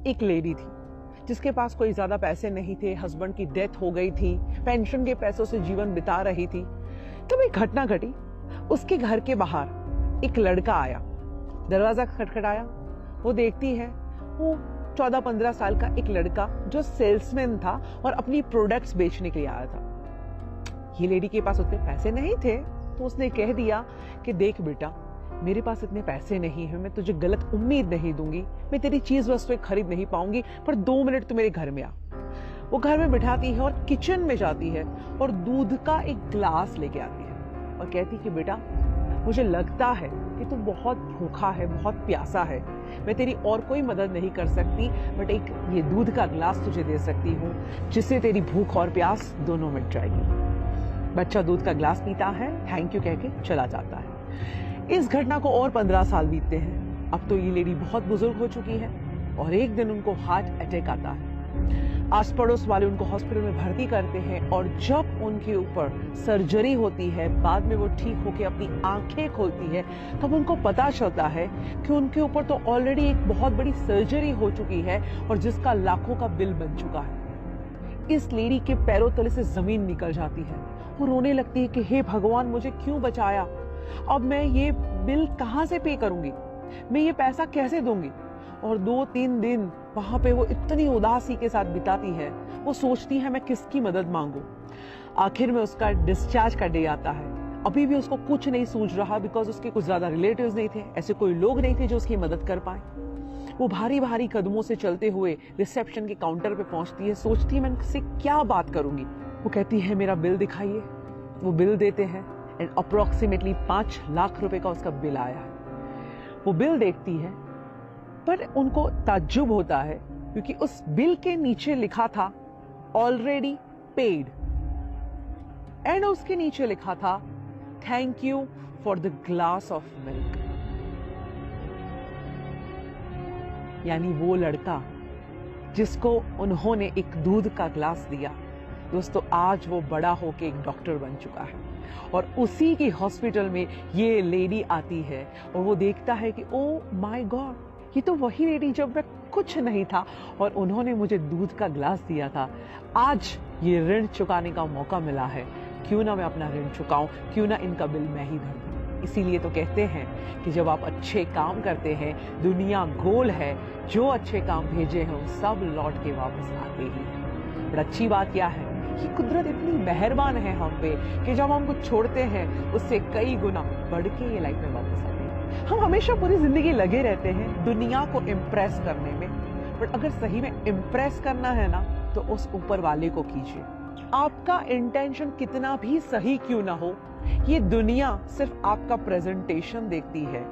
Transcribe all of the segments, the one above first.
एक लेडी थी जिसके पास कोई ज्यादा पैसे नहीं थे, हस्बैंड की डेथ हो गई थी, पेंशन के पैसों से जीवन बिता रही थी। तब एक घटना घटी। उसके घर के बाहर एक लड़का आया, दरवाजा खटखटाया। वो देखती है, वो 14-15 साल का एक लड़का जो सेल्समैन था और अपनी प्रोडक्ट्स बेचने के लिए आया था। ये लेडी के पास उतने पैसे नहीं थे, तो उसने कह दिया कि देख बेटा, मेरे पास इतने पैसे नहीं है, मैं तुझे गलत उम्मीद नहीं दूंगी, मैं तेरी चीज वस्तुएं खरीद नहीं पाऊंगी, पर 2 मिनट तू मेरे घर में आ। वो घर में बिठाती है और किचन में जाती है और दूध का एक ग्लास लेके आती है और कहती कि बेटा, मुझे लगता है कि तू बहुत भूखा है, बहुत प्यासा है, मैं तेरी और कोई मदद नहीं कर सकती, बट एक ये दूध का ग्लास तुझे दे सकती हूँ जिससे तेरी भूख और प्यास दोनों मिट जाएगी। बच्चा दूध का ग्लास पीता है, थैंक यू कह के चला जाता है। इस घटना को और 15 साल बीतते हैं। अब तो ये लेडी बहुत बुजुर्ग हो चुकी है और एक दिन उनको हार्ट अटैक आता है। आस पड़ोस वाले उनको हॉस्पिटल में भर्ती करते हैं और जब उनके ऊपर सर्जरी होती है, बाद में वो ठीक होकर अपनी आंखें खोलती है, तब उनको पता चलता है कि उनके ऊपर तो ऑलरेडी एक बहुत बड़ी सर्जरी हो चुकी है और जिसका लाखों का बिल बन चुका है। इस लेडी के पैरों तले से जमीन निकल जाती है। वो रोने लगती है कि हे भगवान, मुझे क्यों बचाया, अब मैं ये बिल कहां से पे करूंगी, मैं ये पैसा कैसे दूंगी। और 2-3 दिन वहां पे वो इतनी उदासी के साथ बिताती है। वो सोचती है मैं किसकी मदद मांगू। आखिर में उसका डिस्चार्ज का डे आता है। अभी भी उसको कुछ नहीं सूझ रहा, बिकॉज उसके कुछ ज्यादा रिलेटिव्स नहीं थे, ऐसे कोई लोग नहीं थे जो उसकी मदद कर पाए। वो भारी भारी कदमों से चलते हुए रिसेप्शन के काउंटर पे पहुंचती है। सोचती है मैं इनसे क्या बात करूंगी। वो कहती है मेरा बिल दिखाइए। वो बिल देते हैं एंड अप्रोक्सीमेटली 5 लाख रुपए का उसका बिल आया है। वो बिल देखती है, पर उनको ताज्जुब होता है क्योंकि उस बिल के नीचे लिखा था ऑलरेडी पेड एंड उसके नीचे लिखा था thank you for the glass of milk. यानी वो लड़का जिसको उन्होंने एक दूध का ग्लास दिया, दोस्तों आज वो बड़ा होके एक डॉक्टर बन चुका है और उसी की हॉस्पिटल में ये लेडी आती है और वो देखता है कि ओ माय गॉड, ये तो वही लेडी जब मैं कुछ नहीं था और उन्होंने मुझे दूध का ग्लास दिया था। आज ये ऋण चुकाने का मौका मिला है, क्यों ना मैं अपना ऋण चुकाऊं, क्यों ना इनका बिल मैं ही भर दूं। इसीलिए तो कहते हैं कि जब आप अच्छे काम करते हैं, दुनिया गोल है, जो अच्छे काम भेजे हैं सब लौट के वापस आते ही हैं। बड़ी अच्छी बात क्या है कि कुदरत इतनी मेहरबान है हम पे कि जब हम कुछ छोड़ते हैं उससे कई गुना बढ़ के ये लाइफ में वापस आते हैं। हम हमेशा पूरी जिंदगी लगे रहते हैं दुनिया को इम्प्रेस करने में, बट अगर सही में इम्प्रेस करना है ना तो उस ऊपर वाले को कीजिए। आपका इंटेंशन कितना भी सही क्यों ना हो, ये दुनिया सिर्फ आपका प्रेजेंटेशन देखती है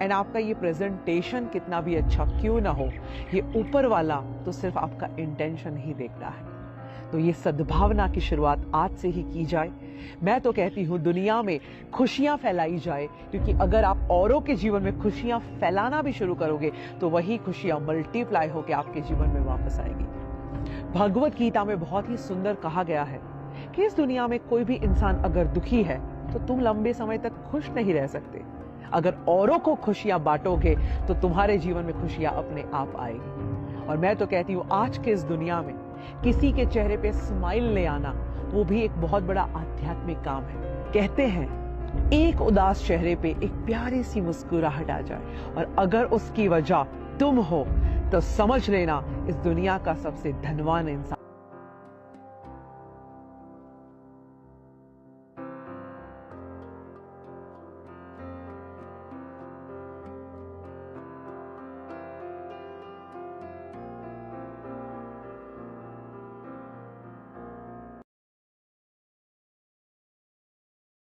एंड आपका ये प्रेजेंटेशन कितना भी अच्छा क्यों ना हो, ये ऊपर वाला तो सिर्फ आपका इंटेंशन ही देखता है। तो ये सद्भावना की शुरुआत आज से ही की जाए। मैं तो कहती हूँ दुनिया में खुशियां फैलाई जाए, क्योंकि अगर आप औरों के जीवन में खुशियां फैलाना भी शुरू करोगे तो वही खुशियां मल्टीप्लाई होकर आपके जीवन में वापस आएगी। भगवत गीता में बहुत ही सुंदर कहा गया है कि इस दुनिया में कोई भी इंसान अगर दुखी है तो तुम लंबे समय तक खुश नहीं रह सकते। अगर औरों को खुशियां बांटोगे तो तुम्हारे जीवन में खुशियां अपने आप आएगी। और मैं तो कहती हूँ आज के इस दुनिया में किसी के चेहरे पे स्माइल ले आना वो भी एक बहुत बड़ा आध्यात्मिक काम है। कहते हैं एक उदास चेहरे पे एक प्यारी सी मुस्कुराहट आ जाए और अगर उसकी वजह तुम हो तो समझ लेना इस दुनिया का सबसे धनवान इंसान